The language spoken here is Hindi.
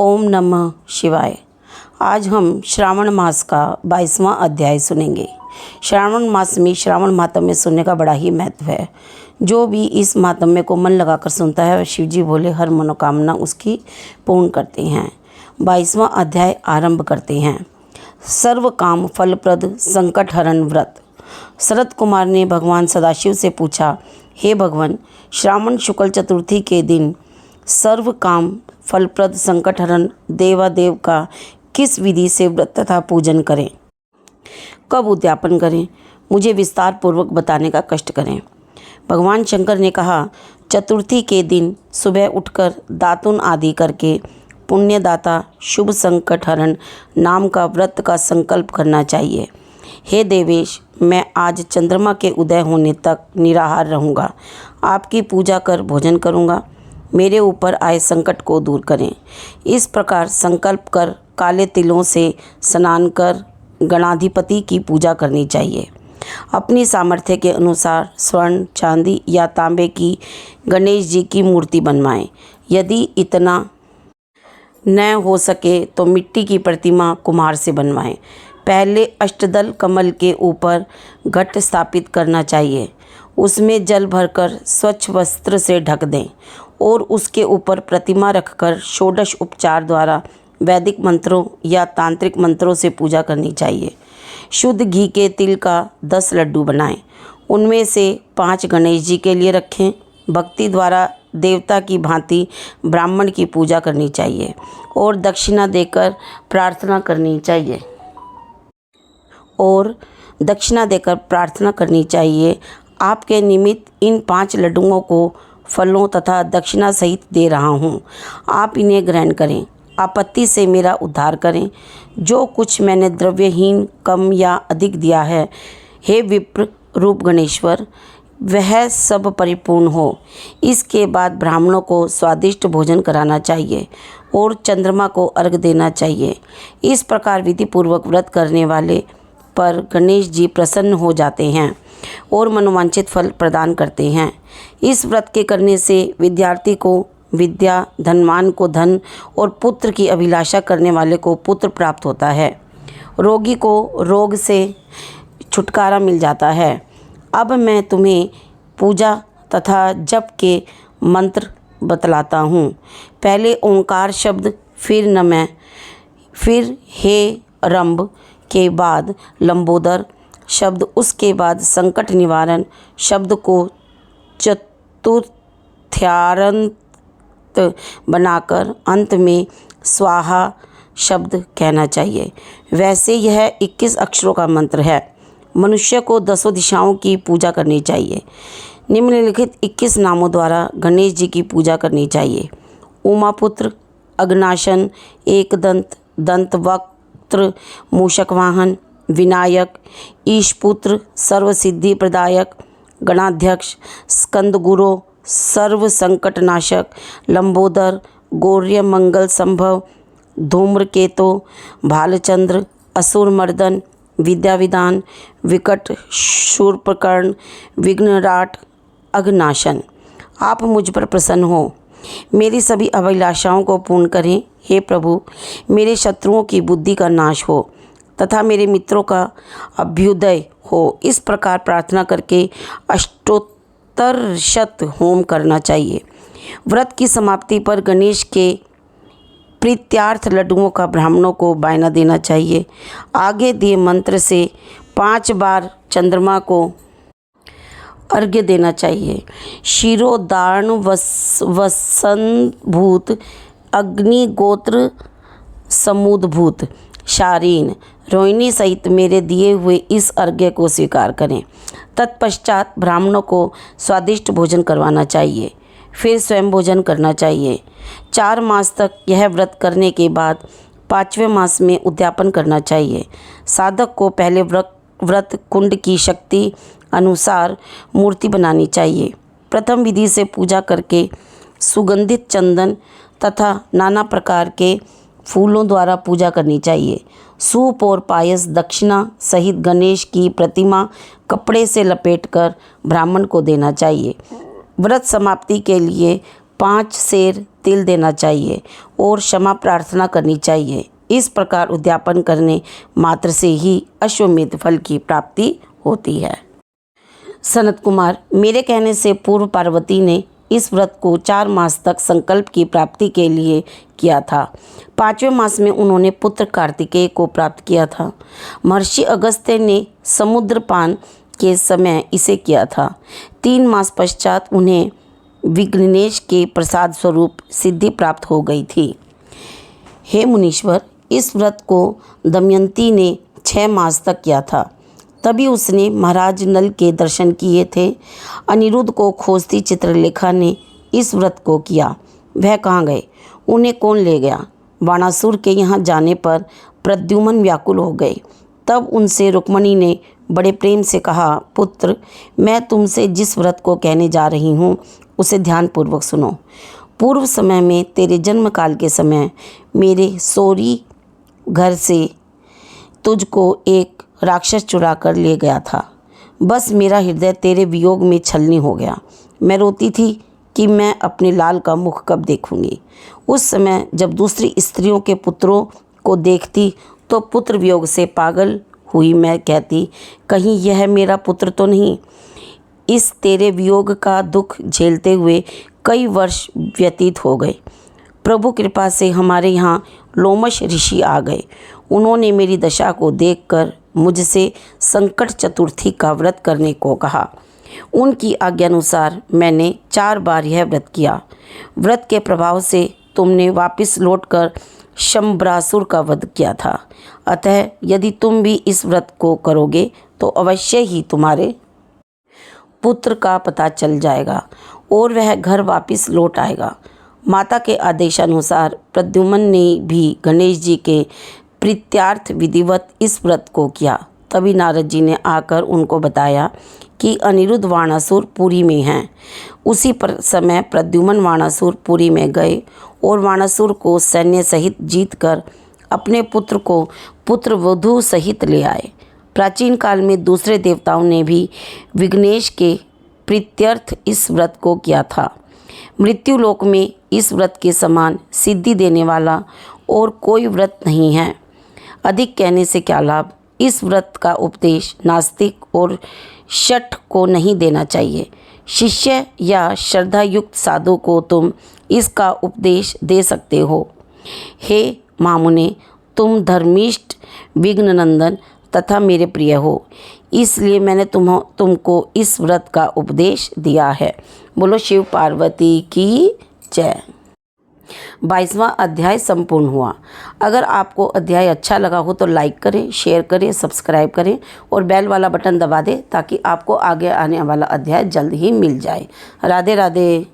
ओम नमः शिवाय। आज हम श्रावण मास का 22वां अध्याय सुनेंगे। श्रावण मास में श्रावण मातम्य सुनने का बड़ा ही महत्व है। जो भी इस मातम्य को मन लगाकर सुनता है वह शिव जी बोले हर मनोकामना उसकी पूर्ण करते हैं। 22वां अध्याय आरंभ करते हैं। सर्व काम फलप्रद संकट हरण व्रत। शरद कुमार ने भगवान सदाशिव से पूछा, हे भगवान, श्रावण शुक्ल चतुर्थी के दिन सर्व काम फलप्रद संकटहरण देवादेव का किस विधि से व्रत तथा पूजन करें, कब उद्यापन करें, मुझे विस्तार पूर्वक बताने का कष्ट करें। भगवान शंकर ने कहा, चतुर्थी के दिन सुबह उठकर दातुन आदि करके पुण्यदाता शुभ संकटहरण नाम का व्रत का संकल्प करना चाहिए। हे देवेश, मैं आज चंद्रमा के उदय होने तक निराहार रहूँगा। आपकी पूजा कर भोजन करूँगा। मेरे ऊपर आए संकट को दूर करें। इस प्रकार संकल्प कर काले तिलों से स्नान कर गणाधिपति की पूजा करनी चाहिए। अपनी सामर्थ्य के अनुसार स्वर्ण, चांदी या तांबे की गणेश जी की मूर्ति बनवाएं। यदि इतना न हो सके तो मिट्टी की प्रतिमा कुम्हार से बनवाएं। पहले अष्टदल कमल के ऊपर घट स्थापित करना चाहिए। उसमें जल भरकर स्वच्छ वस्त्र से ढक दें और उसके ऊपर प्रतिमा रखकर षोडश उपचार द्वारा वैदिक मंत्रों या तांत्रिक मंत्रों से पूजा करनी चाहिए। शुद्ध घी के तिल का 10 लड्डू बनाएं। उनमें से 5 गणेश जी के लिए रखें। भक्ति द्वारा देवता की भांति ब्राह्मण की पूजा करनी चाहिए और दक्षिणा देकर प्रार्थना करनी चाहिए। आपके निमित्त इन 5 लड्डुओं को फलों तथा दक्षिणा सहित दे रहा हूँ। आप इन्हें ग्रहण करें। आपत्ति से मेरा उद्धार करें। जो कुछ मैंने द्रव्यहीन कम या अधिक दिया है, हे विप्र रूप गणेश्वर, वह सब परिपूर्ण हो। इसके बाद ब्राह्मणों को स्वादिष्ट भोजन कराना चाहिए और चंद्रमा को अर्घ देना चाहिए। इस प्रकार विधि पूर्वक व्रत करने वाले पर गणेश जी प्रसन्न हो जाते हैं और मनोवांछित फल प्रदान करते हैं। इस व्रत के करने से विद्यार्थी को विद्या, धनवान को धन और पुत्र की अभिलाषा करने वाले को पुत्र प्राप्त होता है। रोगी को रोग से छुटकारा मिल जाता है। अब मैं तुम्हें पूजा तथा जप के मंत्र बतलाता हूँ। पहले ओंकार शब्द, फिर नमः, फिर हे रंभ के बाद लंबोदर शब्द, उसके बाद संकट निवारण शब्द को चतुर्थ्यारंत बनाकर अंत में स्वाहा शब्द कहना चाहिए। वैसे यह 21 अक्षरों का मंत्र है। मनुष्य को 10 दिशाओं की पूजा करनी चाहिए। निम्नलिखित 21 नामों द्वारा गणेश जी की पूजा करनी चाहिए। उमापुत्र, अग्नाशन, एकदंत, दंतवक्त्र, मूषकवाहन, विनायक, ईशपुत्र, सर्वसिद्धि प्रदायक, गणाध्यक्ष, स्कंदगुरु, सर्व संकटनाशक, लंबोदर, गौर्य मंगल संभव, धूम्रकेतु, भालचंद्र, असुरमर्दन, विद्याविदान, विकट शूर्पकर्ण, विघ्नराट, अघनाशन। आप मुझ पर प्रसन्न हो, मेरी सभी अभिलाषाओं को पूर्ण करें। हे प्रभु, मेरे शत्रुओं की बुद्धि का नाश हो तथा मेरे मित्रों का अभ्युदय हो। इस प्रकार प्रार्थना करके अष्टोत्तर शत होम करना चाहिए। व्रत की समाप्ति पर गणेश के प्रीत्यार्थ लड्डुओं का ब्राह्मणों को बायना देना चाहिए। आगे दिए मंत्र से 5 बार चंद्रमा को अर्घ्य देना चाहिए। क्षीरोदार्ण वसनभूत, अग्निगोत्र समूदभूत, शारीन, रोहिणी सहित मेरे दिए हुए इस अर्घ्य को स्वीकार करें। तत्पश्चात ब्राह्मणों को स्वादिष्ट भोजन करवाना चाहिए, फिर स्वयं भोजन करना चाहिए। 4 मास तक यह व्रत करने के बाद 5वें मास में उद्यापन करना चाहिए। साधक को पहले व्रत कुंड की शक्ति अनुसार मूर्ति बनानी चाहिए। प्रथम विधि से पूजा करके सुगंधित चंदन तथा नाना प्रकार के फूलों द्वारा पूजा करनी चाहिए। सूप और पायस दक्षिणा सहित गणेश की प्रतिमा कपड़े से लपेटकर ब्राह्मण को देना चाहिए। व्रत समाप्ति के लिए 5 सेर तिल देना चाहिए और क्षमा प्रार्थना करनी चाहिए। इस प्रकार उद्यापन करने मात्र से ही अश्वमेध फल की प्राप्ति होती है। सनत कुमार, मेरे कहने से पूर्व पार्वती ने इस व्रत को 4 मास तक संकल्प की प्राप्ति के लिए किया था। 5वें मास में उन्होंने पुत्र कार्तिकेय को प्राप्त किया था। महर्षि अगस्त्य ने समुद्रपान के समय इसे किया था। 3 मास पश्चात उन्हें विघ्नेश के प्रसाद स्वरूप सिद्धि प्राप्त हो गई थी। हे मुनीश्वर, इस व्रत को दमयंती ने 6 मास तक किया था। तभी उसने महाराज नल के दर्शन किए थे। अनिरुद्ध को खोजती चित्रलेखा ने इस व्रत को किया। वह कहाँ गए? उन्हें कौन ले गया? बाणासुर के यहाँ जाने पर प्रद्युम्न व्याकुल हो गए। तब उनसे रुक्मणी ने बड़े प्रेम से कहा, पुत्र, मैं तुमसे जिस व्रत को कहने जा रही हूँ उसे ध्यानपूर्वक सुनो। पूर्व समय में तेरे जन्म काल के समय मेरे सोरी घर से तुझको एक राक्षस चुरा कर ले गया था। बस मेरा हृदय तेरे वियोग में छलनी हो गया। मैं रोती थी कि मैं अपने लाल का मुख कब देखूंगी। उस समय जब दूसरी स्त्रियों के पुत्रों को देखती तो पुत्र वियोग से पागल हुई मैं कहती, कहीं यह मेरा पुत्र तो नहीं। इस तेरे वियोग का दुख झेलते हुए कई वर्ष व्यतीत हो गए। प्रभु कृपा से हमारे यहाँ लोमश ऋषि आ गए। उन्होंने मेरी दशा को देखकर मुझसे संकट चतुर्थी का व्रत करने को कहा। उनकी आज्ञानुसार मैंने 4 बार यह व्रत किया। व्रत के प्रभाव से तुमने वापस लौटकर शंबरासुर का वध किया था। अतः यदि तुम भी इस व्रत को करोगे तो अवश्य ही तुम्हारे पुत्र का पता चल जाएगा और वह घर वापस लौट आएगा। माता के आदेशानुसार प्रद्युम्न ने भी गणेश जी के प्रीत्यार्थ विधिवत इस व्रत को किया। तभी नारद जी ने आकर उनको बताया कि अनिरुद्ध वाणासुर पुरी में हैं। उसी समय प्रद्युम्न वाणासुर पुरी में गए और वाणासुर को सैन्य सहित जीतकर अपने पुत्र को पुत्रवधू सहित ले आए। प्राचीन काल में दूसरे देवताओं ने भी विघ्नेश के प्रीत्यर्थ इस व्रत को किया था। मृत्युलोक में इस व्रत के समान सिद्धि देने वाला और कोई व्रत नहीं है। अधिक कहने से क्या लाभ। इस व्रत का उपदेश नास्तिक और शठ को नहीं देना चाहिए। शिष्य या श्रद्धायुक्त साधु को तुम इसका उपदेश दे सकते हो। हे मामुने, तुम धर्मिष्ठ, विघ्ननंदन तथा मेरे प्रिय हो, इसलिए मैंने तुमको इस व्रत का उपदेश दिया है। बोलो शिव पार्वती की जय। 22वां अध्याय संपूर्ण हुआ। अगर आपको अध्याय अच्छा लगा हो तो लाइक करें, शेयर करें, सब्सक्राइब करें और बेल वाला बटन दबा दें ताकि आपको आगे आने वाला अध्याय जल्द ही मिल जाए। राधे राधे।